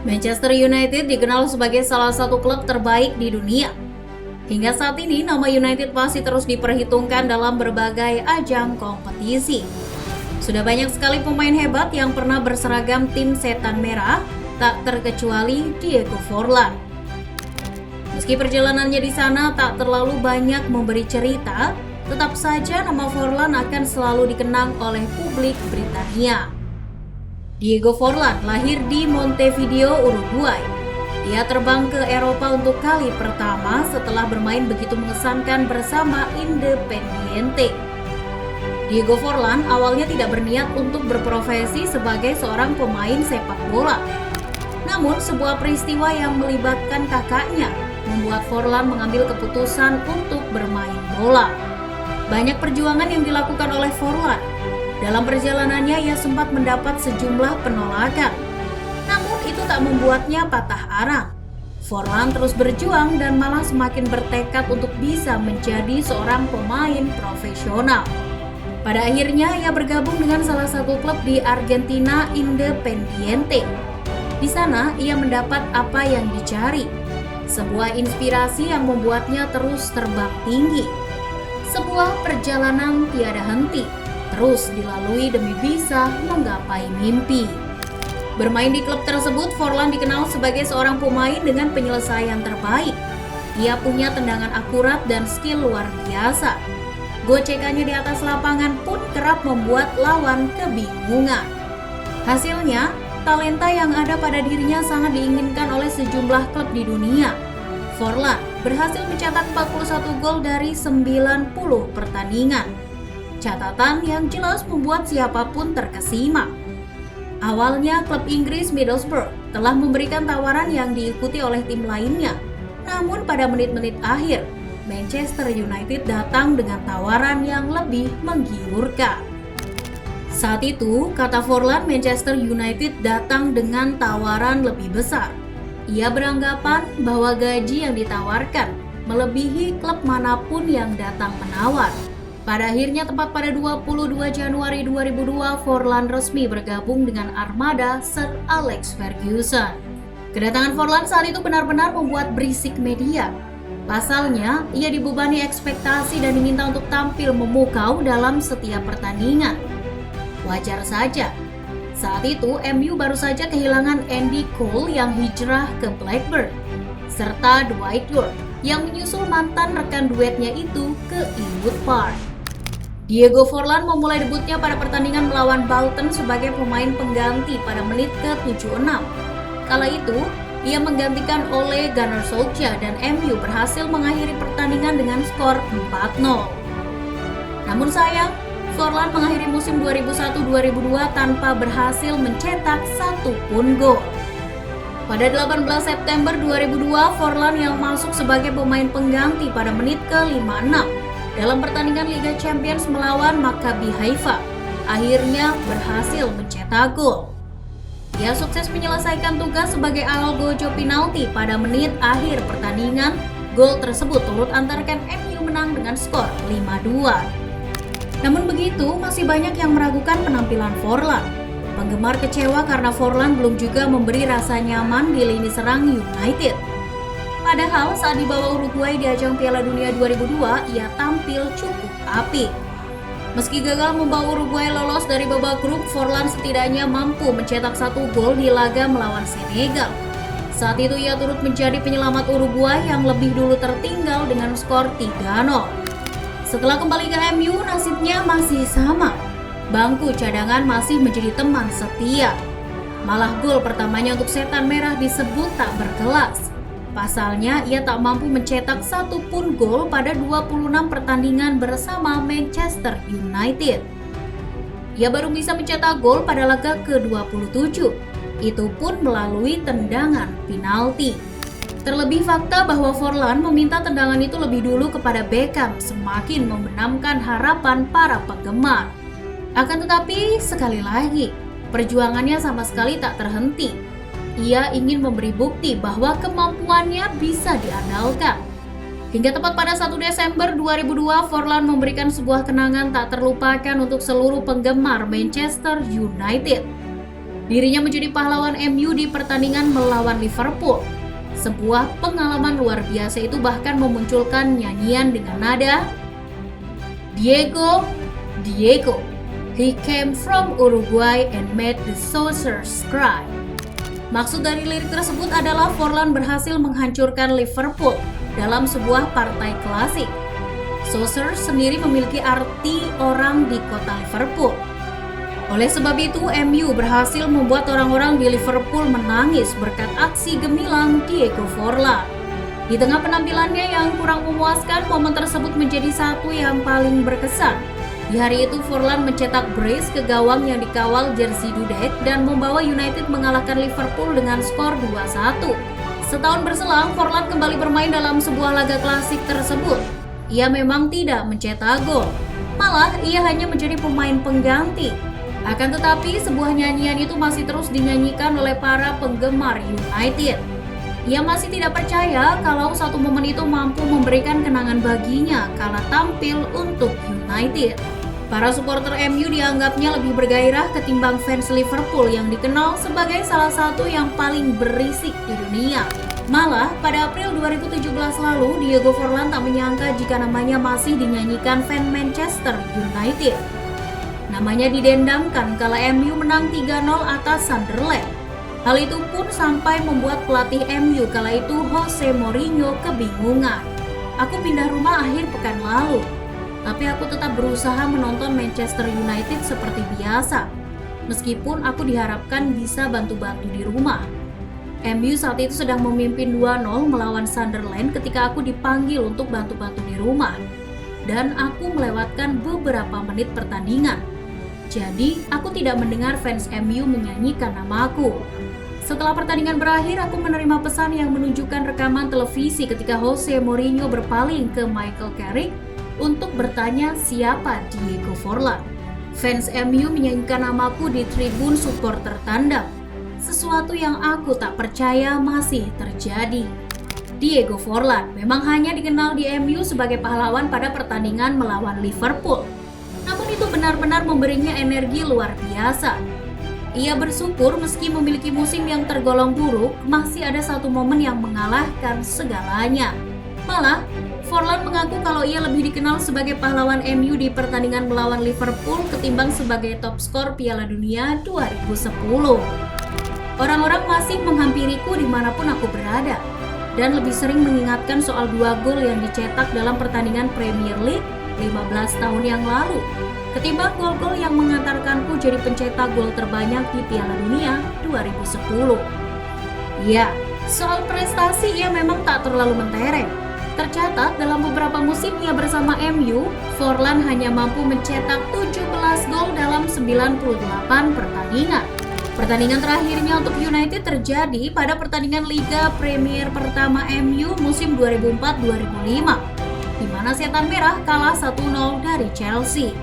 Manchester United dikenal sebagai salah satu klub terbaik di dunia. Hingga saat ini, nama United masih terus diperhitungkan dalam berbagai ajang kompetisi. Sudah banyak sekali pemain hebat yang pernah berseragam tim Setan Merah, tak terkecuali Diego Forlan. Meski perjalanannya di sana tak terlalu banyak memberi cerita, tetap saja nama Forlan akan selalu dikenang oleh publik Britania. Diego Forlan lahir di Montevideo, Uruguay. Dia terbang ke Eropa untuk kali pertama setelah bermain begitu mengesankan bersama Independiente. Diego Forlan awalnya tidak berniat untuk berprofesi sebagai seorang pemain sepak bola. Namun sebuah peristiwa yang melibatkan kakaknya membuat Forlan mengambil keputusan untuk bermain bola. Banyak perjuangan yang dilakukan oleh Forlan. Dalam perjalanannya ia sempat mendapat sejumlah penolakan. Namun itu tak membuatnya patah arang. Forlan terus berjuang dan malah semakin bertekad untuk bisa menjadi seorang pemain profesional. Pada akhirnya ia bergabung dengan salah satu klub di Argentina, Independiente. Di sana ia mendapat apa yang dicari. Sebuah inspirasi yang membuatnya terus terbang tinggi. Sebuah perjalanan tiada henti, terus dilalui demi bisa menggapai mimpi. Bermain di klub tersebut, Forlan dikenal sebagai seorang pemain dengan penyelesaian terbaik. Ia punya tendangan akurat dan skill luar biasa. Gocekannya di atas lapangan pun kerap membuat lawan kebingungan. Hasilnya, talenta yang ada pada dirinya sangat diinginkan oleh sejumlah klub di dunia. Forlan berhasil mencetak 41 gol dari 90 pertandingan. Catatan yang jelas membuat siapapun terkesima. Awalnya klub Inggris Middlesbrough telah memberikan tawaran yang diikuti oleh tim lainnya. Namun pada menit-menit akhir, Manchester United datang dengan tawaran yang lebih menggiurkan. Saat itu, kata Forlan, Manchester United datang dengan tawaran lebih besar. Ia beranggapan bahwa gaji yang ditawarkan melebihi klub manapun yang datang menawar. Pada akhirnya tepat pada 22 Januari 2002, Forlan resmi bergabung dengan armada Sir Alex Ferguson. Kedatangan Forlan saat itu benar-benar membuat berisik media. Pasalnya, ia dibebani ekspektasi dan diminta untuk tampil memukau dalam setiap pertandingan. Wajar saja. Saat itu, MU baru saja kehilangan Andy Cole yang hijrah ke Blackburn, serta Dwight Yorke yang menyusul mantan rekan duetnya itu ke Ewood Park. Diego Forlan memulai debutnya pada pertandingan melawan Bolton sebagai pemain pengganti pada menit ke-76. Kala itu, ia menggantikan Ole Gunnar Solskjaer dan MU berhasil mengakhiri pertandingan dengan skor 4-0. Namun sayang, Forlan mengakhiri musim 2001-2002 tanpa berhasil mencetak satu pun gol. Pada 18 September 2002, Forlan yang masuk sebagai pemain pengganti pada menit ke-56 dalam pertandingan Liga Champions melawan Maccabi Haifa, akhirnya berhasil mencetak gol. Ia sukses menyelesaikan tugas sebagai algojo penalti pada menit akhir pertandingan. Gol tersebut turut antarkan MU menang dengan skor 5-2. Namun begitu, masih banyak yang meragukan penampilan Forlan. Penggemar kecewa karena Forlan belum juga memberi rasa nyaman di lini serang United. Padahal saat dibawa Uruguay di ajang Piala Dunia 2002, ia tampil cukup apik. Meski gagal membawa Uruguay lolos dari babak grup, Forlan setidaknya mampu mencetak satu gol di laga melawan Senegal. Saat itu ia turut menjadi penyelamat Uruguay yang lebih dulu tertinggal dengan skor 3-0. Setelah kembali ke MU, nasibnya masih sama. Bangku cadangan masih menjadi teman setia. Malah gol pertamanya untuk Setan Merah disebut tak berkelas. Pasalnya, ia tak mampu mencetak satu pun gol pada 26 pertandingan bersama Manchester United. Ia baru bisa mencetak gol pada laga ke-27, itu pun melalui tendangan penalti. Terlebih fakta bahwa Forlan meminta tendangan itu lebih dulu kepada Beckham semakin membenamkan harapan para penggemar. Akan tetapi, sekali lagi, perjuangannya sama sekali tak terhenti. Ia ingin memberi bukti bahwa kemampuannya bisa diandalkan. Hingga tepat pada 1 Desember 2002, Forlan memberikan sebuah kenangan tak terlupakan untuk seluruh penggemar Manchester United. Dirinya menjadi pahlawan MU di pertandingan melawan Liverpool. Sebuah pengalaman luar biasa itu bahkan memunculkan nyanyian dengan nada Diego, Diego, he came from Uruguay and made the Soldiers cry. Maksud dari lirik tersebut adalah Forlan berhasil menghancurkan Liverpool dalam sebuah partai klasik. Soldiers sendiri memiliki arti orang di kota Liverpool. Oleh sebab itu, MU berhasil membuat orang-orang di Liverpool menangis berkat aksi gemilang Diego Forlan. Di tengah penampilannya yang kurang memuaskan, momen tersebut menjadi satu yang paling berkesan. Di hari itu, Forlan mencetak brace ke gawang yang dikawal jersey Dudek dan membawa United mengalahkan Liverpool dengan skor 2-1. Setahun berselang, Forlan kembali bermain dalam sebuah laga klasik tersebut. Ia memang tidak mencetak gol, malah ia hanya menjadi pemain pengganti. Akan tetapi, sebuah nyanyian itu masih terus dinyanyikan oleh para penggemar United. Ia masih tidak percaya kalau satu momen itu mampu memberikan kenangan baginya kala tampil untuk United. Para supporter MU dianggapnya lebih bergairah ketimbang fans Liverpool yang dikenal sebagai salah satu yang paling berisik di dunia. Malah, pada April 2017 lalu, Diego Forlan tak menyangka jika namanya masih dinyanyikan fans Manchester United. Namanya didendangkan kala MU menang 3-0 atas Sunderland. Hal itu pun sampai membuat pelatih MU kala itu Jose Mourinho kebingungan. Aku pindah rumah akhir pekan lalu, tapi aku tetap berusaha menonton Manchester United seperti biasa. Meskipun aku diharapkan bisa bantu-bantu di rumah. MU saat itu sedang memimpin 2-0 melawan Sunderland ketika aku dipanggil untuk bantu-bantu di rumah. Dan aku melewatkan beberapa menit pertandingan. Jadi, aku tidak mendengar fans MU menyanyikan namaku. Setelah pertandingan berakhir, aku menerima pesan yang menunjukkan rekaman televisi ketika Jose Mourinho berpaling ke Michael Carrick untuk bertanya siapa Diego Forlan. Fans MU menyanyikan namaku di tribun supporter tandang. Sesuatu yang aku tak percaya masih terjadi. Diego Forlan memang hanya dikenal di MU sebagai pahlawan pada pertandingan melawan Liverpool. Namun itu benar-benar memberinya energi luar biasa. Ia bersyukur meski memiliki musim yang tergolong buruk, masih ada satu momen yang mengalahkan segalanya. Malah, Forlan mengaku kalau ia lebih dikenal sebagai pahlawan MU di pertandingan melawan Liverpool ketimbang sebagai top skor Piala Dunia 2010. Orang-orang masih menghampiriku dimanapun aku berada, dan lebih sering mengingatkan soal 2 gol yang dicetak dalam pertandingan Premier League 15 tahun yang lalu, ketimbang gol-gol yang mengantarkanku jadi pencetak gol terbanyak di Piala Dunia 2010. Ya, soal prestasi ia memang tak terlalu mentereng. Tercatat dalam beberapa musim ia bersama MU, Forlan hanya mampu mencetak 17 gol dalam 98 pertandingan. Pertandingan terakhirnya untuk United terjadi pada pertandingan Liga Premier pertama MU musim 2004-2005. Di mana Setan Merah kalah 1-0 dari Chelsea.